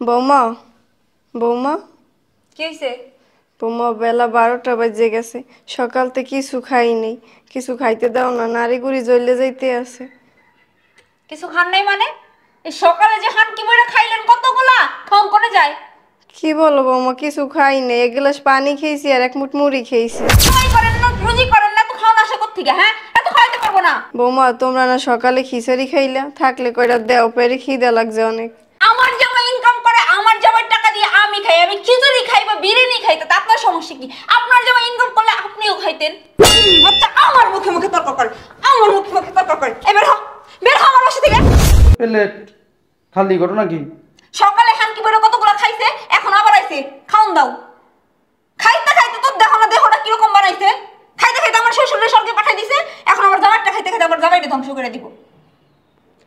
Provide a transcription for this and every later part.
বৌমা বৌমা কি হইছে? বৌমা বেলা 12টা বাজে গেছে, সকাল থেকে কিছু খাই নেই। কিছু খাইতে দাও না, নারী গুড়ি জ্বলে যাইতে আছে। কিছু খান নাই মানে? এই সকালে যে খান কি বইরা খাইলেন কতগুলা? খাওন কোনে যায়? কি বলো বৌমা, কিছু খাই নেই। 1 গ্লাস পানি খেয়েছি আর 1 মুঠ মুড়ি খেয়েছি। সময় করেন না, রুজি করেন না, তো খাওন আসে কোত্থেকে? হ্যাঁ, এত খাইতে পারবো না। বৌমা তোমরা না সকালে খিচুড়ি খাইলা, থাকলে কয়টা দেও, পেরে খিদে লাগছে অনেক। আমার জামাই ইনকাম করে, আমার জামাইয়ের টাকা দিয়ে আমি খাই। আমি খিচুড়ি খাই বা বিরিয়ানি খাই, তাতে আপনার সমস্যা কি? আপনার জামাই ইনকাম করলে আপনিও খাইতেন। বাচ্চা আমার মুখে মুখে তর্ক করে, আমার মুখে মুখে তর্ক করে। এবার হ, বের হ আমার বাসা থেকে। প্লেট খালি করো নাকি? সকালে খান কি বইরা কতগুলা খাইছে, এখন আবার আইছে। খাওন দাও। খাইতে খাইতে তো দেখো না দেহটা কিরকম বানাইছে। খাইতে খাইতে আমার শ্বশুরের স্বর্গে পাঠাই দিছে, এখন আমার জামাইটা খাইতে খাইতে আমার জামাইটা ধ্বংস করে দিব।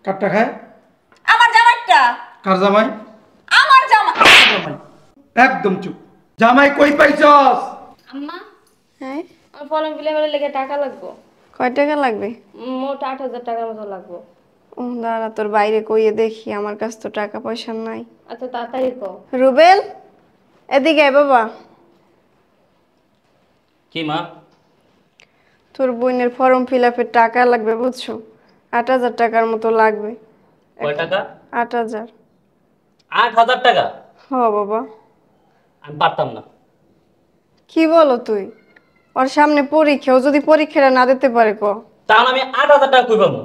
কারটা খায়? আমার জামাইটা। কার জামাই? আমার জামাই। জামাই একদম চুপ। জামাই কই পাইছস? আম্মা, হ্যাঁ, আমার ফর্ম ফিল আপের লেগে টাকা লাগবো। কয় টাকা লাগবে? মোট 8,000 টাকার মতো লাগবো। দাঁড়া, তোর বাইরে কইয়ে দেখি, আমার কাছে তো টাকা পয়সা নাই। আচ্ছা তাড়াতাড়ি কও। রুবেল, এদিকে আয় বাবা। কি মা? তোর বোনের ফর্ম ফিল আপের টাকা লাগবে বুঝছো, 8,000 টাকার মতো লাগবে। কয় টাকা? 8,000। 8,000 টাকা? হ বাবা। আমি পারতাম না। কি বলো তুই? ওর সামনে পরীক্ষা, ও যদি পরীক্ষাটা না দিতে পারে ক। তাহলে আমি 8,000 টাকা কই পাবো?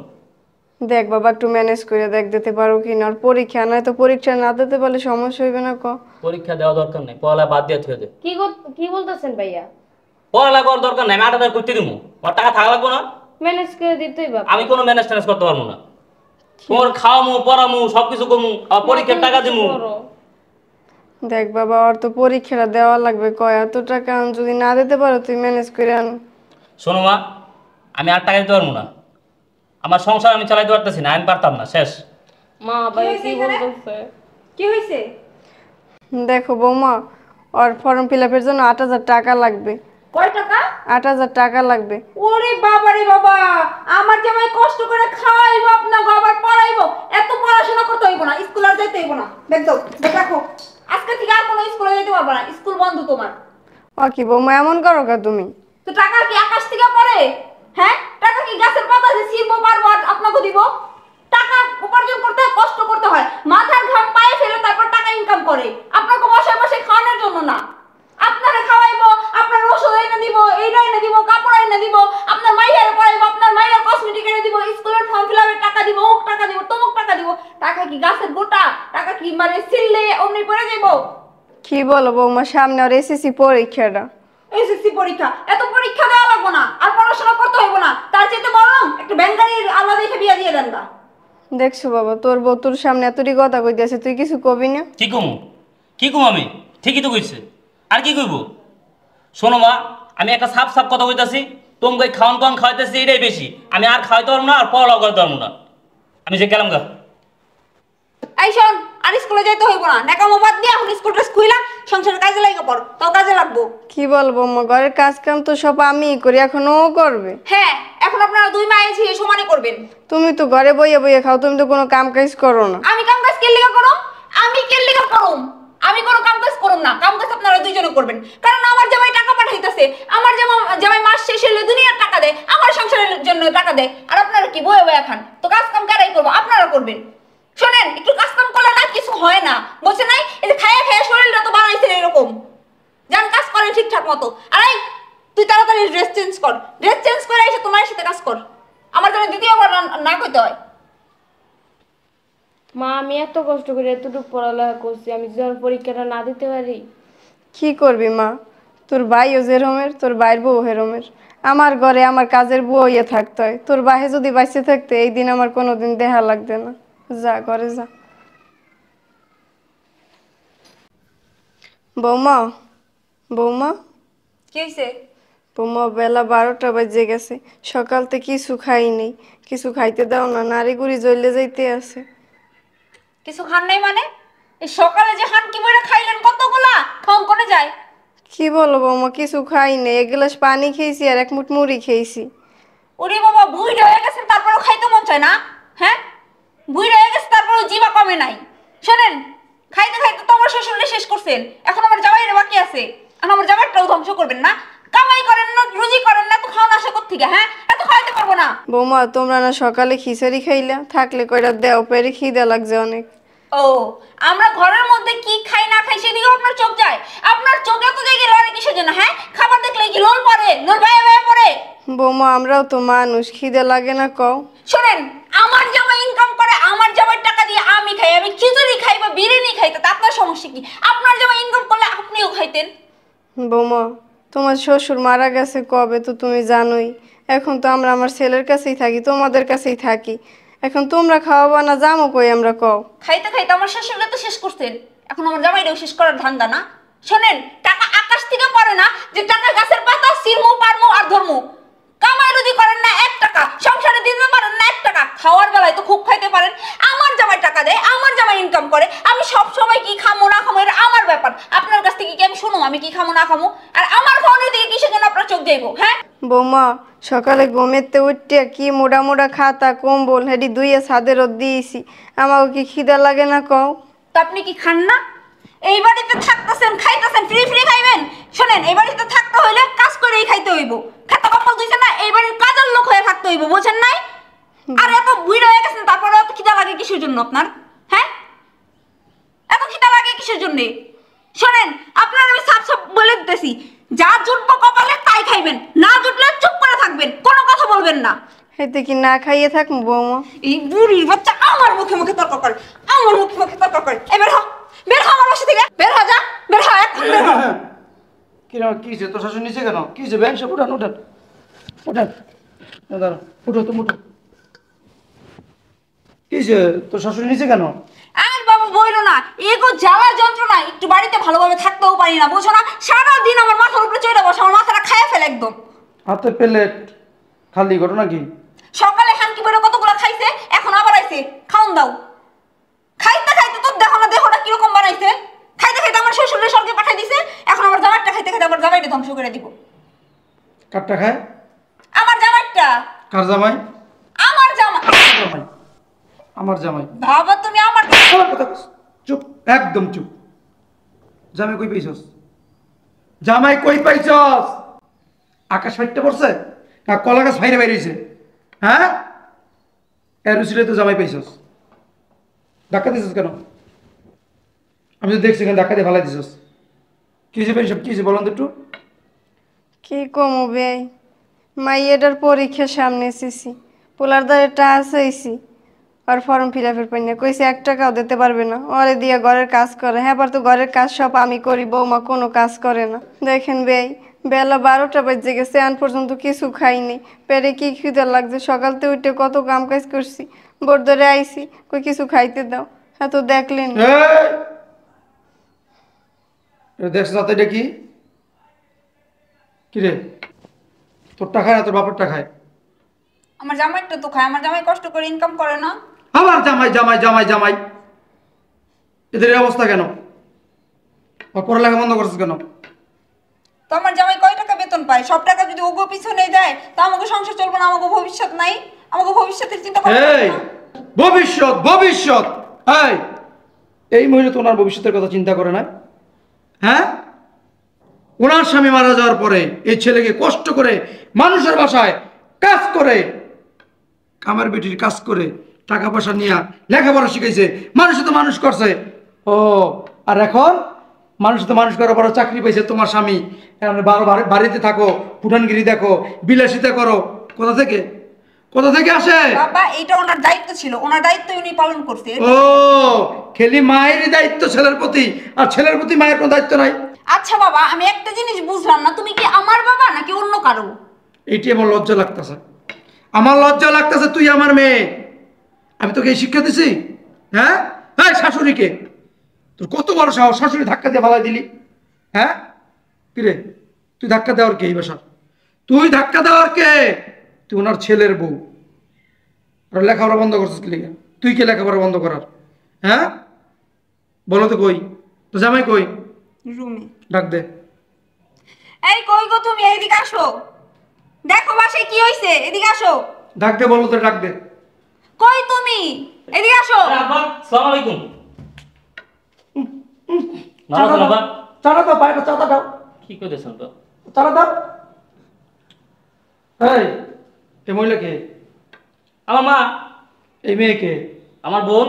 দেখ বাবা, একটু ম্যানেজ করে দেখ, দিতে পারো কি না। ওর পরীক্ষা, নয় তো পরীক্ষা না দিতে পারলে সমস্যা হইবে না ক। পরীক্ষা দেওয়া দরকার নাই, পড়ালেখা বাদ দিয়ে থুয়ে দে। কি বলতেছেন ভাইয়া? পড়ালেখা করার দরকার নাই, আমি 8,000 করতে দিব। আমার টাকা থাকা লাগবো না? ম্যানেজ করে দিতেই বাবা। আমি কোনো ম্যানেজ ট্যানেজ করতে পারবো না। তোর খাওয়ামু পড়ামু সবকিছু করমু, আর পরীক্ষার টাকা দিমু। দেখ বাবা, ওর তো পরীক্ষাটা দেওয়া লাগবে ক। এত টাকা যদি না দিতে পারো তুই ম্যানেজ করে আন। শোনো মা, আমি আর টাকা দিতে পারবো না। আমার সংসার আমি চালাইতে পারতেছি না, আমি পারতাম না, শেষ। মা ভাই কি বলতেছে? কি হইছে? দেখো বৌমা, ওর ফর্ম ফিল আপের জন্য 8,000 টাকা লাগবে। কয় টাকা? 8,000 টাকা লাগবে। ওরে বাবা রে বাবা, আমার জামাই কষ্ট করে খাওয়াইবো, আপনাকে আবার পড়াইবো। এত পড়াশোনা করতে হইব না, স্কুল আর যাইতে হইব না। দেখো দেখো, আজকে থেকে আর কোনো স্কুলে যেতে পারবে না, স্কুল বন্ধ তোমার। ও কি বৌমা, এমন করো কা তুমি? তো টাকা কি আকাশ থেকে পড়ে? হ্যাঁ, টাকা কি গাছের পাতা যে ছিঁড়বো পারবো আর আপনাকে দিব? টাকা উপার্জন করতে হয়, কষ্ট করতে হয়, মাথার ঘাম পায়ে ফেলে তারপর টাকা ইনকাম করে। আপনাকে বসে বসে খাওয়ানোর জন্য না। আপনারে খাওয়াইবো, আপনার ওষুধ এনে দিব, এইটা এনে দিব, কাপড় এনে দিব, আপনার মাইয়ারে পড়াইবো, আপনার মাইয়ার কসমেটিক এনে দিব, স্কুলের ফর্ম ফিল আপের টাকা দিব, অমুক টাকা দিব, তমুক টাকা দিব। টাকা কি গাছের গোটা? টাকা কি মানে ছিললে অমনি পড়ে যাইবো? কি বলো বৌমা, সামনে ওর এসএসসি পরীক্ষাটা। এসএসসি পরীক্ষা, এত পরীক্ষা দেওয়া লাগবো না, আর পড়াশোনা করতে হইব না। তার চেয়ে বরং একটা বেঙ্গালির আল্লাহ দেখে বিয়া দিয়ে দেন না। দেখছো বাবা, তোর বউ তোর সামনে এতটি কথা কইতেছে, তুই কিছু কবি না? কি কমু? কি কমু আমি? ঠিকই তো কইছে। আর কি কইব? শোনো মা, আমি একটা সাফ সাফ কথা কইতাছি, তোমাকে খাওয়ান খাওয়ান খাওয়াইতেছি এটাই বেশি। আমি আর খাওয়াইতে পারবো না, আর পড়ালেখা করতে পারবো না। আমি যে গেলাম গা। এই শোন, আর স্কুলে যাইতে হইব না, নেকামো বাদ দিয়ে এখন স্কুল ড্রেস খুইলা সংসারের কাজে লাগা পড়, তাও কাজে লাগবো। কি বলবো মা, ঘরের কাজ কাম তো সব আমিই করি, এখন ও করবে? হ্যাঁ, এখন আপনারা দুই মায়ে ঝিয়ে সমানে করবেন। তুমি তো ঘরে বইয়ে বইয়ে খাও, তুমি তো কোনো কাম কাজ করো না। আমি কাম কাজ কেলিগা করুম? আমি কেলিগা করুম? আমি কোনো কাম কাজ করুম না, কাম কাজ আপনারা দুইজনে করবেন। কারণ আমার জামাই টাকা পাঠাইতেছে, আমার জামাই মাস শেষ হলে দুনিয়ার টাকা দেয়, আমার সংসারের জন্য টাকা দেয়। আর আপনারা কি বয়ে বয়ে খান? তো কাজ কাম কারাই করবো? আপনারা করবেন। শোনেন, একটু কাজ কাম করলে না কিছু হয় না, বলছে নাই? এই যে খায়া খায়া শরীরটা তো বানাইছেন এরকম। যান কাজ করেন ঠিকঠাক মতো। আর এই তুই তাড়াতাড়ি ড্রেস চেঞ্জ কর, ড্রেস চেঞ্জ করে এসে তোমার সাথে কাজ কর, আমার জন্য দ্বিতীয়বার না কইতে হয়। মা আমি এত কষ্ট করে এতটুকু পড়ালেখা করছি, আমি যখন পরীক্ষাটা না দিতে পারি? কি করবি মা, তোর ভাইও যেরমের, তোর ভাইয়ের বউ হেরমের। আমার ঘরে আমার কাজের বউ হইয়া থাকতে হয়। তোর বাহে যদি বাইসে থাকতে এই দিন আমার কোনোদিন দেখা লাগবে না। যা ঘরে যা। বৌমা বৌমা কি হইছে? বৌমা বেলা 12টা বাজে গেছে, সকাল থেকে কিছু খাই নেই। কিছু খাইতে দাও না, নারী গুড়ি জ্বলে যাইতে আছে। কিছু খান নাই মানে? এই সকালে যে খান কি বইরা খাইলেন কতগুলা? খাওন কোনে যায়? কি বলো বৌমা, কিছু খাই নেই। 1 গ্লাস পানি খেয়েছি আর 1 মুঠ মুড়ি খেয়েছি। ওরে বাবা, বুইড়া হয়ে গেছেন তারপরেও খাইতে মন চায় না? হ্যাঁ, বুইড়া হয়ে গেছে তারপরেও জিবা কমে নাই। শোনেন, খাইতে খাইতে শ্বশুরে শেষ করছেন, এখন আমার জামাইয়ের বাকি আছে, এখন আমার জামাইটাও ধ্বংস করবেন না? কামাই করেন না, রুজি করেন না, তো খাওয়া আশা কোত্থেকে? হ্যাঁ, এত খাইতে পারবো না। বৌমা তোমরা না সকালে খিচুড়ি খাইলা, থাকলে কয়টা দেও, পেরে খিদে লাগছে অনেক। ও, আমরা ঘরের মধ্যে কি খাই না খাই সেদিকে আপনার চোখ যায়? আপনার চোখে তো দেখি লড়ে কিসের জন্য? হ্যাঁ, খাবার দেখলে কি লোল পড়ে, লোল ভাইয়া ভাইয়া পড়ে? বৌমা আমরাও তো মানুষ, খিদে লাগে না কও? শোনেন, আমার জামাই ইনকাম করে, আমার জামাই টাকা দিয়ে আমি খাই, আমি খিচুড়ি খাই বা বিরিয়ানি খাই, তাতে আপনার সমস্যা কি? আপনার জামাই ইনকাম করলে আপনিও খাইতেন। বৌমা তোমার শ্বশুর মারা গেছে কবে তো তুমি জানোই, এখন তো আমরা আমার ছেলের কাছেই থাকি, তোমাদের কাছেই থাকি, এখন তোমরা খাওয়াবা না, জামো কই আমরা কও? খাইতে খাইতে আমার শ্বশুরকে তো শেষ করতেন, এখন আমার জামাইটাও শেষ করার ধান্দা না? শোনেন, টাকা আকাশ থেকে পড়ে না, যে টাকা গাছের পাতা, ছিঁড়মু পারমু আর ধরমু। কামাই রুজি করেন না 1 টাকা, সংসারে দিতে পারেন না 1 টাকা, খাওয়ার বেলায় তো খুব খাইতে পারেন। আমার জামাই টাকা দেয়, আমার জামাই ইনকাম করে, আমি সব সময় কি খামো না খামো এটা আমার ব্যাপার। আপনার কাছ থেকে কি আমি শুনুম আমি কি খামো না খামো? আর আমার খাওয়ানোর দিকে কিসের জন্য আপনার চোখ যাইবো? হ্যাঁ, বৌমা সকালে ঘুমেতে উঠতে কি মোটা মোটা খাতা কম্বল হেডি দুইয়ে ছাদের রোদ দিয়েছি, আমাকে কি খিদা লাগে না কও? তো আপনি কি খান না? এই বাড়িতে থাকতেছেন, খাইতেছেন, ফ্রি ফ্রি খাইবেন? শোনেন, এই বাড়িতে থাকতে হইলে কাজ করেই খাইতে হইব। খেতে কম্বল দিয়েছেন না, এই বাড়ির কাজের লোক হয়ে থাকতে হইব, বুঝেন নাই? আর এত বুড়ো হয়ে গেছেন, তারপরে এত খিদা লাগে কিসের জন্য আপনার? হ্যাঁ, এত খিদা লাগে কিসের জন্য? শোনেন, আপনার আমি সাফ সাফ বলে দিতেছি, যা জুটবো কপালে তাই খাইবেন, না জুটলে চুপ করে থাকবেন, কোনো কথা বলবেন না। এতে কি না খাইয়ে থাকবো বৌমা? এই বুড়ির বাচ্চা আমার মুখে মুখে তর্ক করে, আমার মুখে মুখে তর্ক করে। এই বের হ, বের হ আমার বাসা থেকে, বের হ, যা বের হ, এখন বের হ। কি হয়েছে তোর শাশুড়ি নিচে কেন? কি হয়েছে? ব্যাংক সব উঠান উঠান উঠান, দাঁড়া, উঠো তুমি উঠো। কি হয়েছে তোর শাশুড়ি নিচে কেন? আর বাবা বইলো না, এগো জ্বালা যন্ত্রণা, একটু বাড়িতে ভালোভাবে থাকতেও পারি না, বুঝো না? সারাদিন আমার মাথার উপরে চড়ে বসে, আমার মাথাটা খাইয়া ফেলে একদম। হাতে প্লেট খালি, ঘটনা কি? সকালে হানকি বেরো কতগুলো খাইছে, এখন আবার আইছে, খাওন দাও। খাইতে খাইতে তো দেখো না দেহটা কিরকম বানাইছে, খাইতে খাইতে আমার শ্বশুরের স্বর্গে পাঠাই দিছে, এখন আমার জামাইটা খাইতে খাইতে আমার জামাইটা ধ্বংস করে দিব। কারটা খায়? আমার জামাইটা। কার জামাই? আমার জামাই। জামাই, আমার জামাই। বাবা তুমি আমার আমার কথা কস। চুপ, একদম চুপ। জামাই কই পাইছস? জামাই কই পাইছস? আকাশ ফাইটটা পড়ছে না কলা গাছ ফাইরে বাইরেছে? হ্যাঁ, এর উচিলে তো জামাই পাইছস। ধাক্কা দিছস কেন? আমি তো দেখছি কেন ধাক্কা দিয়ে ফালাই দিছস। কি হয়েছে ভাই, সব কি হয়েছে বলুন তো একটু। কি কমো বেই, মাইয়েটার পরীক্ষা সামনে এসেছি, পোলার দ্বারে টাচ হয়েছি, আর ফর্ম ফিল আপের পাই না, কইছে 1 টাকাও দিতে পারবে না, ওরে দিয়ে ঘরের কাজ করে। হ্যাঁ, তো ঘরের কাজ সব আমি করি, বৌমা কোনো কাজ করে না। দেখেন বেই, বেলা 12টা বাজে গেছে, আন পর্যন্ত কিছু খাইনি, পেটে কি খিদে লাগছে, সকালতে উঠে কত কাম কাজ করছি, বোর ধরে আইছি, কই কিছু খাইতে দাও। হ্যাঁ তো দেখলেন, দেখছ না তো এটা কি? কিরে, তোরটা খায় না তোর বাপেরটা খায়? আমার জামাইটা তো খায়, আমার জামাই কষ্ট করে ইনকাম করে না? আবার জামাই জামাই জামাই জামাই, এদের এই অবস্থা কেন? ওর পড়ালেখা বন্ধ করছিস কেন? তো আমার জামাই কয় টাকা বেতন পায়? সব টাকা যদি ওগো পিছনে দেয় তো আমাকে সংসার চলবে না, আমাকে ভবিষ্যৎ নাই, আমাকে ভবিষ্যতের চিন্তা করতে হবে এই না। ভবিষ্যৎ ভবিষ্যৎ, এই মহিলা তো ওনার ভবিষ্যতের কথা চিন্তা করে না। হ্যাঁ, ওনার স্বামী মারা যাওয়ার পরে এই ছেলেকে কষ্ট করে মানুষের বাসায় কাজ করে, কামার বেটির কাজ করে টাকা পয়সা নিয়ে লেখাপড়া শিখাইছে, মানুষ তো মানুষ করছে। ও, আর এখন মানুষ তো মানুষ করার পর চাকরি পাইছে তোমার স্বামী, এখন বাড়িতে থাকো, ফুটানগিরি দেখো, বিলাসিতা করো, কোথা থেকে কোথা থেকে আসে? বাবা এটা ওনার দায়িত্ব ছিল, ওনার দায়িত্ব উনি পালন করছে। ও, খেলি মায়েরই দায়িত্ব ছেলের প্রতি, আর ছেলের প্রতি মায়ের কোনো দায়িত্ব নাই। আচ্ছা বাবা, আমি একটা জিনিস বুঝলাম না, তুমি কি আমার বাবা নাকি অন্য কারো? এইটি আমার লজ্জা লাগতেছে, আমার লজ্জা লাগতেছে। তুই আমার মেয়ে, আমি তোকে এই শিক্ষা দিছি? হ্যাঁ, হ্যাঁ, শাশুড়িকে তোর কত বড় সাহস, শাশুড়ি ধাক্কা দিয়ে ফালাই দিলি? হ্যাঁ, কিরে তুই ধাক্কা দেওয়ার কে? এই বাসা তুই ধাক্কা দেওয়ার কে? তুই ওনার ছেলের বউ, আর লেখাপড়া বন্ধ করছিস কি লিগা? তুই কে লেখাপড়া বন্ধ করার? হ্যাঁ, বলো তো কই তো জামাই কই? রুমে। ডাক দে। এই কই গো তুমি, এইদিকে আসো, দেখো বাসায় কি হইছে, এদিকে আসো। ডাক দে, বলো তো, ডাক দে। কই তুমি, এদিকে আসো। আব্বা আসসালামু আলাইকুম। ভালো আছেন আব্বা? চাটা দাও, বাইরে চাটা দাও, কি করতেছেন তো? চাটা দাও। এই মহিলা কে? আমার মা। এই মেয়েকে? আমার বোন।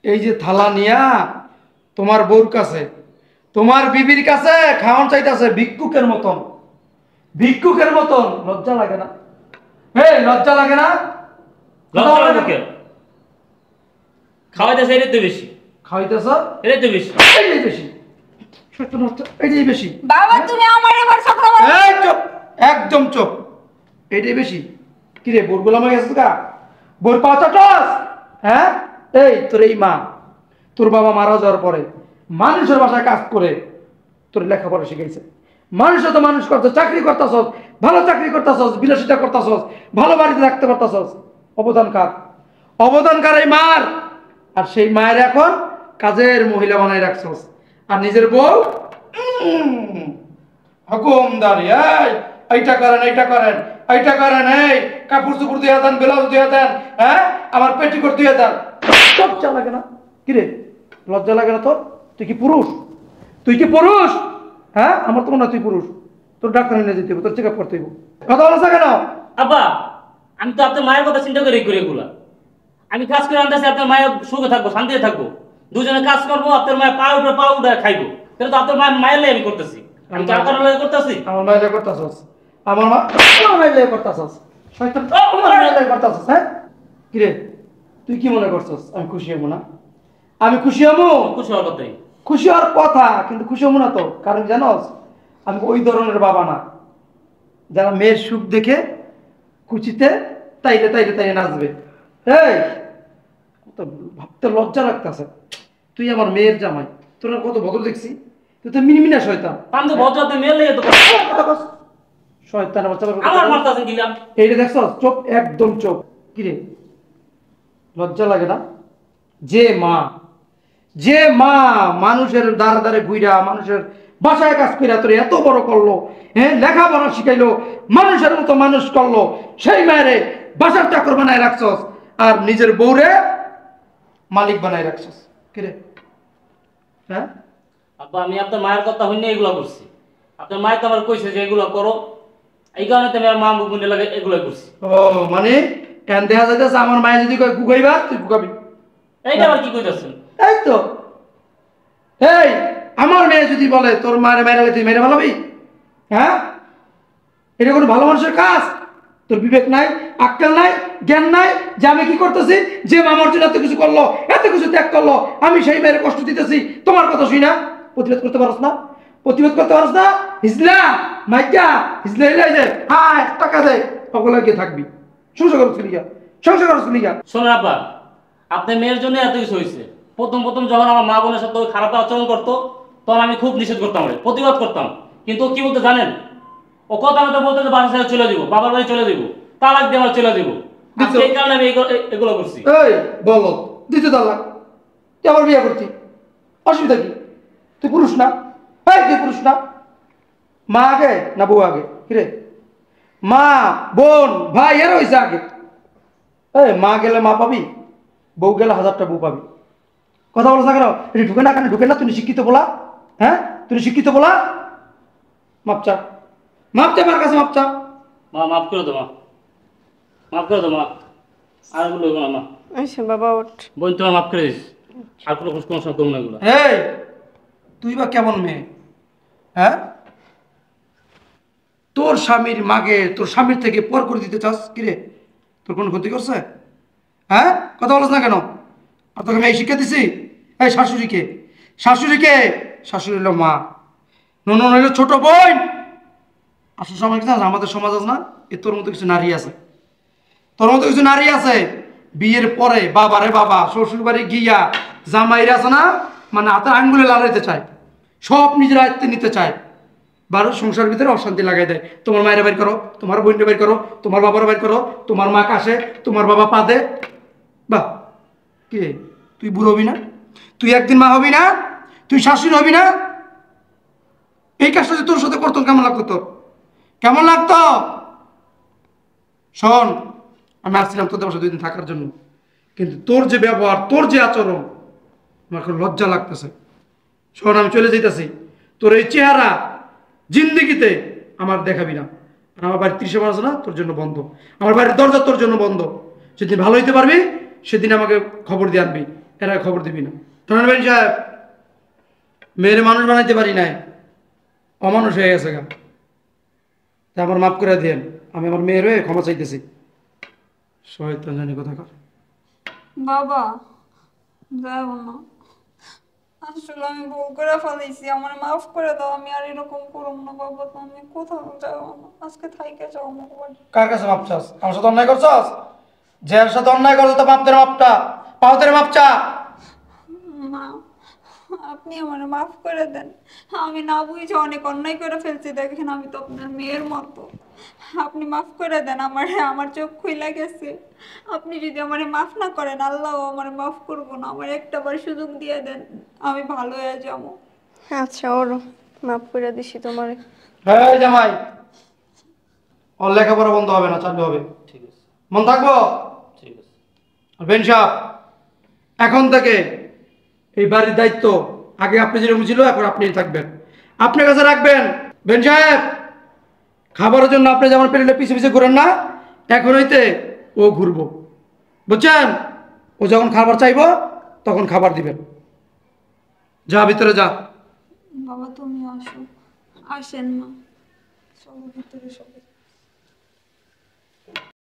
এই যে থালা নিয়া তোমার বউর কাছে, তোমার বিবির কাছে খাওয়ান চাইতেছে ভিক্ষুকের মতন, ভিক্ষুকের মতন। লজ্জা লাগে না? লজ্জা লাগে না? খাওয়াইতেছে এটাই তো বেশি। খাওয়াইতেছ এটাই তো বেশি। এইটাই বেশি, এইটাই বেশি। বাবা তুমি আমার এবার সকল এই চুপ, একদম চুপ। এইটাই বেশি। কিরে বোর গোলাম হয়ে গেছিস গা? বোর পাওয়া চাটস? হ্যাঁ, এই তোর এই মা, তোর বাবা মারা যাওয়ার পরে মানুষের বাসায় কাজ করে তোর লেখাপড়া শিখাইছে। মানুষের তো মানুষ করতে, চাকরি করতেছস, ভালো চাকরি করতেছস, বিলাসিতা করতেছস, ভালো বাড়িতে থাকতে পারতেছস। অবদান কার? অবদান কার? এই মার। আর সেই মায়ের এখন কাজের মহিলা বানাই রাখছস। আর নিজের বউ হুকুমদারি, এইটা করেন, এইটা করেন, এইটা করেন, এই কাপড় চুপড় দিয়ে দেন, ব্লাউজ দিয়ে দেন, হ্যাঁ আমার পেটিকোট দিয়ে দেন। লজ্জা লাগে না? কিরে লজ্জা লাগে না তোর? তুই কি পুরুষ? তুই কি পুরুষ? হ্যাঁ, আমার তো মনে হয় তুই পুরুষ। তোর ডাক্তার নিয়ে যেতে হবে, তোর চেক আপ করতে হবে। কথা বলছে কেন? আব্বা আমি তো আপনার মায়ের কথা চিন্তা করে করি এগুলা। আমি কাজ করে আনতেছি, আপনার মায়ের সুখে থাকবো, শান্তিতে থাকবো। দুজনে কাজ করবো, আপনার মায়ের পা উঠে খাইবো। কিন্তু তো আপনার মায়ের লাই আমি করতেছি। আমি কার কারণে লাই করতেছি? আমার মায়ের করতেছস, আমার মায়ের করতেছস, শয়তান আমার মায়ের করতেছস। হ্যাঁ কিরে তুই কি মনে করছস আমি খুশি হবো না? আমি খুশি হবো? খুশি হওয়ার কথাই। খুশি হওয়ার কথা, কিন্তু খুশি হবো না তো। কারণ জানোস আমি ওই ধরনের বাবা না যারা মেয়ের সুখ দেখে খুশিতে তাইলে তাইলে তাইলে নাচবে। এই তো ভাবতে লজ্জা লাগতেছে, তুই আমার মেয়ের জামাই, তোর আর কত ভদ্র দেখছি। তুই তো মিনমিনা শয়তান। আমি তো ভদ্র, আপনি মেয়ের লেগে তো শয়তান আমার মারতেছেন কিলা। এইটা দেখছ? চোখ একদম চোখ। কিরে লজ্জা লাগে না? যে মা মানুষের দ্বারে দ্বারে ঘুইরা মানুষের বাসায় কাজ কইরা তোর এত বড় করলো, হ্যাঁ লেখাপড়া শিখাইলো, মানুষের মতো মানুষ করলো, সেই মায়েরে বাসার চাকর বানায় রাখছস আর নিজের বউরে মালিক বানায় রাখছস। কিরে হ্যাঁ? আব্বা আমি আপনার মায়ের কথা হইনি এগুলা করছি। আপনার মায়ের তো আমার কইছে যে এগুলো করো, এই কারণে তো আমার মা বুকুনে লাগে এগুলো করছি। ও মানে কেন দেখা যাইতেছে আমার মায়ে যদি কয় গুগাইবা তুই গুগাবি? এইটা আবার কি কইতাছেন? এই তো এই আমার মেয়ে যদি বলে তোর মারে মেরে তুই মেরে ভালোবি? হ্যাঁ, এটা কোনো ভালো মানুষের কাজ? তোর বিবেক নাই, আক্কেল নাই, জ্ঞান নাই যে আমি কি করতেছি, যে আমার জন্য এত কিছু করলো, এত কিছু ত্যাগ করলো, আমি সেই মেয়ের কষ্ট দিতেছি, তোমার কথা শুই না? প্রতিবাদ করতে পারস না? প্রতিবাদ করতে পারস না? হিজলা মাইকা হিজলা হিলাই দে, হ্যাঁ টাকা দে, সকলে গিয়ে থাকবি। সংসার করছ লিগা, সংসার করছ লিগা। শোনেন আব্বা, আপনার মেয়ের জন্য এত কিছু হয়েছে। প্রথম যখন আমার মা বোনের সাথে খারাপ আচরণ করতো তখন আমি খুব নিষেধ করতাম, প্রতিবাদ করতাম। কিন্তু ও কি বলতে জানেন? ও কথা মতো বলতে যে বাসা ছেড়ে চলে দিব, বাবার বাড়ি চলে দিব, তালাক দিয়ে আমার চলে দিব। এই কারণে আমি এগুলো করছি। এই বলো দিতে তালাক, তুই আবার বিয়ে করতি, অসুবিধা কি? তুই পুরুষ না? এই তুই পুরুষ না? মা আগে না বউ আগে? কিরে মা বোন ভাই এর হয়েছে আগে। এই মা গেলে মা পাবি, বউ গেলে 1000টা বউ পাবি। কথা বলো না কেন? এটি ঢুকে না কেন? ঢুকে না? তুমি শিক্ষিত বলা? হ্যাঁ তুমি শিক্ষিত বলা? মাপচা মাপচা আমার কাছে মাপচা। মা মাফ করে দো, মা মাফ করে দো মা, আর বলবো না মা। আচ্ছা বাবা ওঠ। বোন তোমার মাফ করে দিস, আর কোনো সময় করবো না এগুলো। এই তুই বা কেমন মেয়ে? হ্যাঁ তোর স্বামীর মাকে তোর স্বামীর থেকে পর করে দিতে চাস? কিরে তোর কোন ক্ষতি করছে? হ্যাঁ কথা বলছ না কেন? আর তোকে আমি এই শিক্ষা দিছি? এই শাশুড়িকে, শাশুড়ি হলো মা, ননদ হইলো ছোট বোন। আসল সময় কি জানিস আমাদের সমাজ আছে না, এ তোর মতো কিছু নারী আছে, তোর মতো কিছু নারী আছে বিয়ের পরে বাবারে বাবা শ্বশুর বাড়ি গিয়া জামাইরা আছে না, মানে হাতের আঙ্গুলে লাগাইতে চায়, সব নিজের আয়ত্তে নিতে চায়, বারো সংসার ভিতরে অশান্তি লাগাই দেয়। তোমার মায়ের বের করো, তোমার বোনটা বের করো, তোমার বাবার বের করো, তোমার মা কাশে, তোমার বাবা পা দে। বাহ কে তুই বুড়ো হবি না? তুই একদিন মা হবি না? তুই শাশুড়ি হবি না? এই কাজটা যে তোর সাথে করতো কেমন লাগতো? তোর কেমন লাগতো? শোন আমি আসছিলাম তোদের বাসায় 2 দিন থাকার জন্য, কিন্তু তোর যে ব্যবহার, তোর যে আচরণ, আমার এখন লজ্জা লাগতেছে। শোন, আমি চলে যেতেছি। তোর এই চেহারা জিন্দিগিতে আমার দেখাবি না। আর আমার বাড়ির 30 আছে না, তোর জন্য বন্ধ। আমার বাড়ির দরজা তোর জন্য বন্ধ। যেদিন ভালো হইতে পারবি সেদিন আমাকে খবর দিয়ে আনবি, এর আগে খবর দিবি না। শোনেন ভাই সাহেব, মেয়ের মানুষ বানাইতে পারি নাই, অমানুষ হয়ে গেছে গা। তা আমার মাফ করে দেন, আমি আমার মেয়ের হয়ে ক্ষমা চাইতেছি। শয়তান জানি কথা কর। বাবা যাও না, আসলে আমি ভুল করে ফেলেছি, আমার মাফ করে দাও, আমি আর এরকম করব না বাবা। তুমি কোথাও যাও না, আজকে থাইকে যাও আমার বাড়ি। কার কাছে মাপ চাস? আমার সাথে অন্যায় করছস? যার সাথে অন্যায় করছ তো বাপদের মাপটা পাওদের মাপ চা। মা, আপনি আমার মাফ করে দেন। আমি না বুঝে অনেক অন্যায় করে ফেলছি, দেখেন আমি তো আপনার মেয়ের মতো। আপনি মাফ করে দেন আমার, আমার চোখ খুইলা গেছে। আপনি যদি আমার মাফ না করেন, আল্লাহ আমার মাফ করবো না। আমার একটাবার সুযোগ দিয়ে দেন, আমি ভালো হয়ে যাবো। আচ্ছা ওর মাফ করে দিছি তোমারে। হ্যাঁ জামাই, ওর লেখাপড়া বন্ধ হবে না, চালু হবে। ঠিক আছে, মন থাকবো? ঠিক আছে। আর বেন সাহেব, এখন থেকে এই বাড়ির দায়িত্ব আগে আপনি যেরকম ছিল এখন আপনি থাকবেন, আপনার কাছে রাখবেন। বেন সাহেব, খাবারের জন্য আপনি যেমন পেলে পিছে পিছে ঘুরেন না, এখন হইতে ও ঘুরবো, বুঝছেন? ও যখন খাবার চাইবো তখন খাবার দিবেন। যা ভিতরে যা। বাবা তুমি আসো, আসেন মা, চলো ভিতরে সবাই।